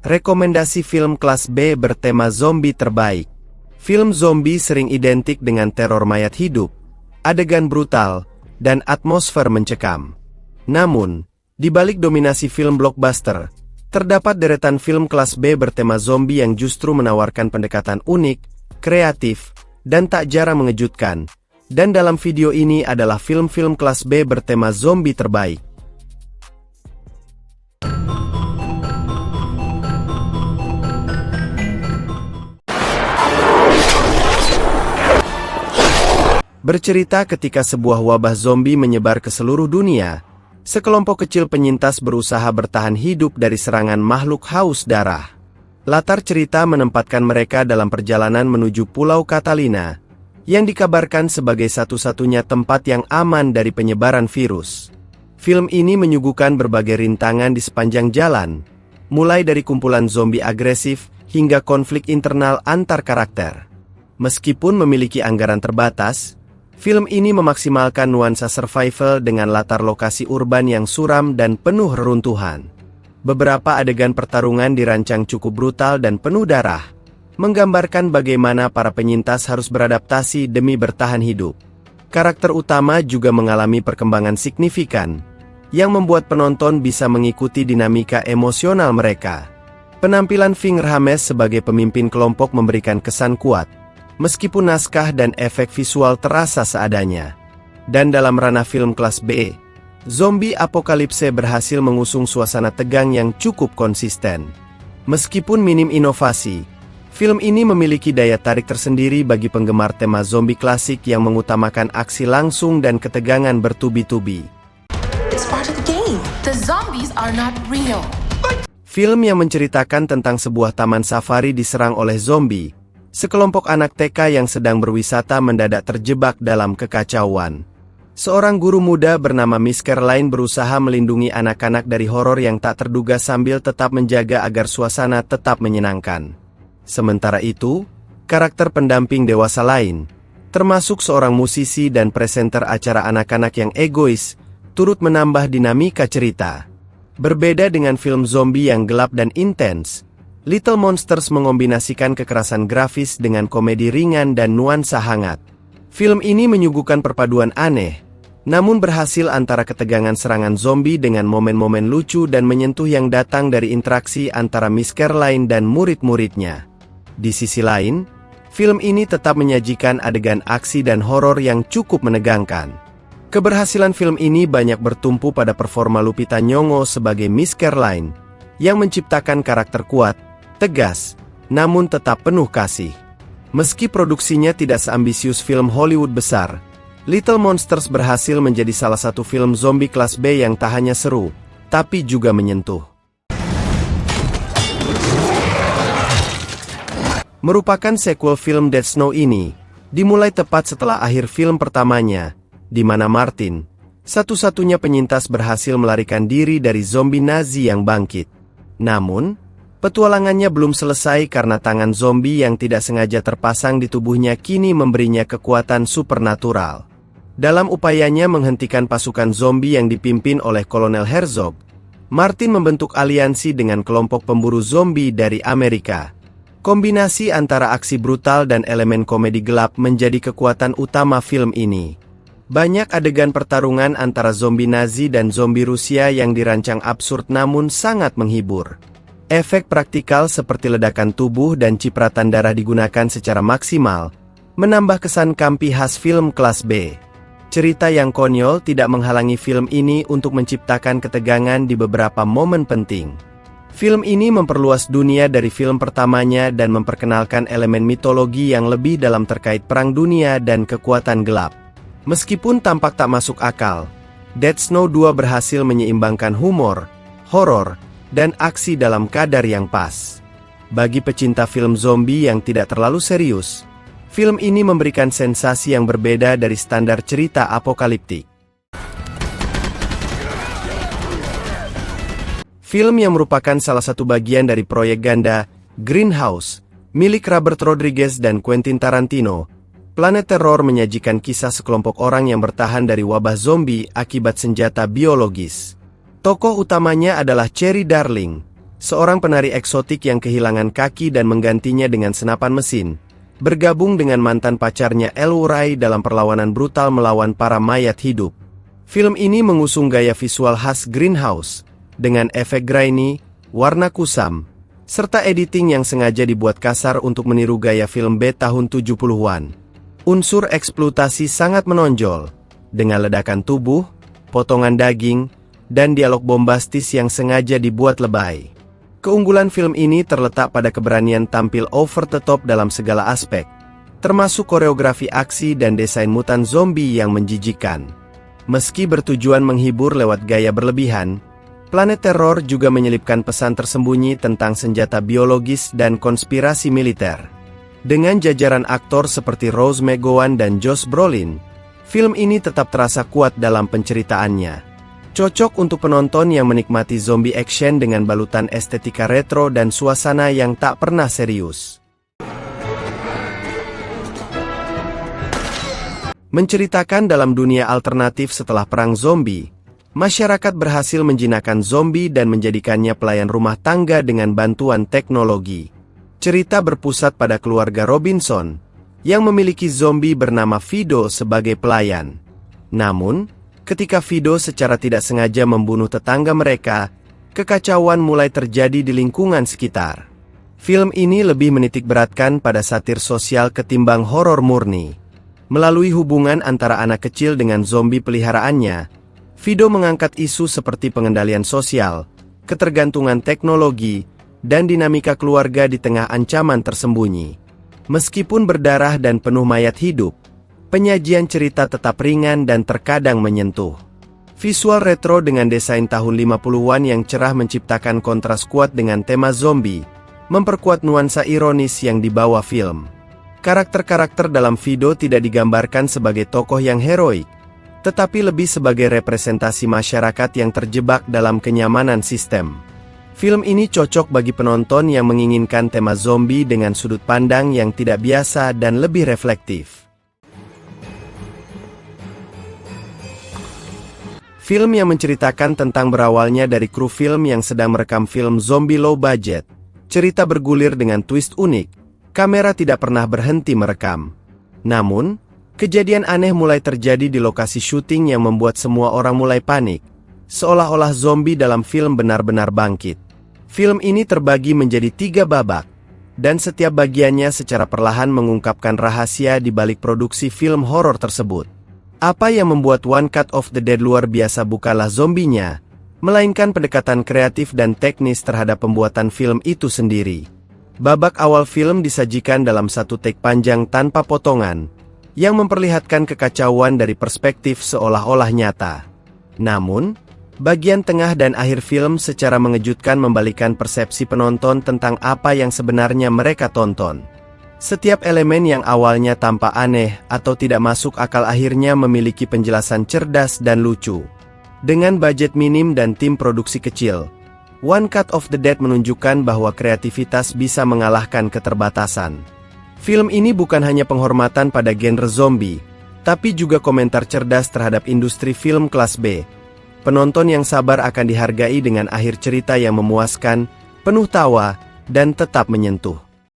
Rekomendasi film kelas B bertema zombie terbaik. Film zombie sering identik dengan teror mayat hidup, adegan brutal, dan atmosfer mencekam. Namun, di balik dominasi film blockbuster, terdapat deretan film kelas B bertema zombie yang justru menawarkan pendekatan unik, kreatif, dan tak jarang mengejutkan. Dan dalam video ini adalah film-film kelas B bertema zombie terbaik. Bercerita ketika sebuah wabah zombie menyebar ke seluruh dunia, sekelompok kecil penyintas berusaha bertahan hidup dari serangan makhluk haus darah. Latar cerita menempatkan mereka dalam perjalanan menuju Pulau Catalina, yang dikabarkan sebagai satu-satunya tempat yang aman dari penyebaran virus. Film ini menyuguhkan berbagai rintangan di sepanjang jalan, mulai dari kumpulan zombie agresif hingga konflik internal antar karakter. Meskipun memiliki anggaran terbatas, film ini memaksimalkan nuansa survival dengan latar lokasi urban yang suram dan penuh reruntuhan. Beberapa adegan pertarungan dirancang cukup brutal dan penuh darah, menggambarkan bagaimana para penyintas harus beradaptasi demi bertahan hidup. Karakter utama juga mengalami perkembangan signifikan, yang membuat penonton bisa mengikuti dinamika emosional mereka. Penampilan Ving Rhames sebagai pemimpin kelompok memberikan kesan kuat, meskipun naskah dan efek visual terasa seadanya. Dan dalam ranah film kelas B, Zombie Apocalypse berhasil mengusung suasana tegang yang cukup konsisten. Meskipun minim inovasi, film ini memiliki daya tarik tersendiri bagi penggemar tema zombie klasik yang mengutamakan aksi langsung dan ketegangan bertubi-tubi. It's part of the game. The zombies are not real. Film yang menceritakan tentang sebuah taman safari diserang oleh zombie. Sekelompok anak TK yang sedang berwisata mendadak terjebak dalam kekacauan. Seorang guru muda bernama Miss Caroline berusaha melindungi anak-anak dari horor yang tak terduga sambil tetap menjaga agar suasana tetap menyenangkan. Sementara itu, karakter pendamping dewasa lain, termasuk seorang musisi dan presenter acara anak-anak yang egois, turut menambah dinamika cerita. Berbeda dengan film zombie yang gelap dan intens, Little Monsters mengombinasikan kekerasan grafis dengan komedi ringan dan nuansa hangat. Film ini menyuguhkan perpaduan aneh, namun berhasil antara ketegangan serangan zombie dengan momen-momen lucu dan menyentuh yang datang dari interaksi antara Miss Caroline dan murid-muridnya. Di sisi lain, film ini tetap menyajikan adegan aksi dan horor yang cukup menegangkan. Keberhasilan film ini banyak bertumpu pada performa Lupita Nyong'o sebagai Miss Caroline, yang menciptakan karakter kuat, tegas, namun tetap penuh kasih. Meski produksinya tidak seambisius film Hollywood besar, Little Monsters berhasil menjadi salah satu film zombie kelas B yang tak hanya seru, tapi juga menyentuh. Merupakan sequel film Dead Snow ini, dimulai tepat setelah akhir film pertamanya, di mana Martin, satu-satunya penyintas berhasil melarikan diri dari zombie Nazi yang bangkit. Namun, petualangannya belum selesai karena tangan zombie yang tidak sengaja terpasang di tubuhnya kini memberinya kekuatan supernatural. Dalam upayanya menghentikan pasukan zombie yang dipimpin oleh Kolonel Herzog, Martin membentuk aliansi dengan kelompok pemburu zombie dari Amerika. Kombinasi antara aksi brutal dan elemen komedi gelap menjadi kekuatan utama film ini. Banyak adegan pertarungan antara zombie Nazi dan zombie Rusia yang dirancang absurd namun sangat menghibur. Efek praktikal seperti ledakan tubuh dan cipratan darah digunakan secara maksimal, menambah kesan campi khas film kelas B. Cerita yang konyol tidak menghalangi film ini untuk menciptakan ketegangan di beberapa momen penting. Film ini memperluas dunia dari film pertamanya dan memperkenalkan elemen mitologi yang lebih dalam terkait perang dunia dan kekuatan gelap. Meskipun tampak tak masuk akal, Dead Snow 2 berhasil menyeimbangkan humor, horor, dan aksi dalam kadar yang pas. Bagi pecinta film zombie yang tidak terlalu serius, film ini memberikan sensasi yang berbeda dari standar cerita apokaliptik. Film yang merupakan salah satu bagian dari proyek ganda Greenhouse, milik Robert Rodriguez dan Quentin Tarantino, Planet Terror menyajikan kisah sekelompok orang yang bertahan dari wabah zombie akibat senjata biologis. Tokoh utamanya adalah Cherry Darling, seorang penari eksotik yang kehilangan kaki dan menggantinya dengan senapan mesin, bergabung dengan mantan pacarnya El Wurai dalam perlawanan brutal melawan para mayat hidup. Film ini mengusung gaya visual khas Grindhouse, dengan efek grainy, warna kusam, serta editing yang sengaja dibuat kasar untuk meniru gaya film B tahun 70-an. Unsur eksploitasi sangat menonjol, dengan ledakan tubuh, potongan daging, dan dialog bombastis yang sengaja dibuat lebay. Keunggulan film ini terletak pada keberanian tampil over the top dalam segala aspek, termasuk koreografi aksi dan desain mutan zombie yang menjijikan. Meski bertujuan menghibur lewat gaya berlebihan, Planet Terror juga menyelipkan pesan tersembunyi tentang senjata biologis dan konspirasi militer. Dengan jajaran aktor seperti Rose McGowan dan Josh Brolin, film ini tetap terasa kuat dalam penceritaannya. Cocok untuk penonton yang menikmati zombie action dengan balutan estetika retro dan suasana yang tak pernah serius. Menceritakan dalam dunia alternatif setelah perang zombie, masyarakat berhasil menjinakkan zombie dan menjadikannya pelayan rumah tangga dengan bantuan teknologi. Cerita berpusat pada keluarga Robinson, yang memiliki zombie bernama Fido sebagai pelayan. Namun, ketika Fido secara tidak sengaja membunuh tetangga mereka, kekacauan mulai terjadi di lingkungan sekitar. Film ini lebih menitikberatkan pada satir sosial ketimbang horor murni. Melalui hubungan antara anak kecil dengan zombie peliharaannya, Fido mengangkat isu seperti pengendalian sosial, ketergantungan teknologi, dan dinamika keluarga di tengah ancaman tersembunyi. Meskipun berdarah dan penuh mayat hidup, penyajian cerita tetap ringan dan terkadang menyentuh. Visual retro dengan desain tahun 50-an yang cerah menciptakan kontras kuat dengan tema zombie, memperkuat nuansa ironis yang dibawa film. Karakter-karakter dalam Fido tidak digambarkan sebagai tokoh yang heroik, tetapi lebih sebagai representasi masyarakat yang terjebak dalam kenyamanan sistem. Film ini cocok bagi penonton yang menginginkan tema zombie dengan sudut pandang yang tidak biasa dan lebih reflektif. Film yang menceritakan tentang berawalnya dari kru film yang sedang merekam film zombie low budget. Cerita bergulir dengan twist unik. Kamera tidak pernah berhenti merekam. Namun, kejadian aneh mulai terjadi di lokasi syuting yang membuat semua orang mulai panik, seolah-olah zombie dalam film benar-benar bangkit. Film ini terbagi menjadi 3 babak, dan setiap bagiannya secara perlahan mengungkapkan rahasia di balik produksi film horor tersebut. Apa yang membuat One Cut of the Dead luar biasa bukanlah zombinya, melainkan pendekatan kreatif dan teknis terhadap pembuatan film itu sendiri. Babak awal film disajikan dalam satu take panjang tanpa potongan, yang memperlihatkan kekacauan dari perspektif seolah-olah nyata. Namun, bagian tengah dan akhir film secara mengejutkan membalikan persepsi penonton tentang apa yang sebenarnya mereka tonton. Setiap elemen yang awalnya tampak aneh atau tidak masuk akal akhirnya memiliki penjelasan cerdas dan lucu. Dengan budget minim dan tim produksi kecil, One Cut of the Dead menunjukkan bahwa kreativitas bisa mengalahkan keterbatasan. Film ini bukan hanya penghormatan pada genre zombie, tapi juga komentar cerdas terhadap industri film kelas B. Penonton yang sabar akan dihargai dengan akhir cerita yang memuaskan, penuh tawa, dan tetap menyentuh.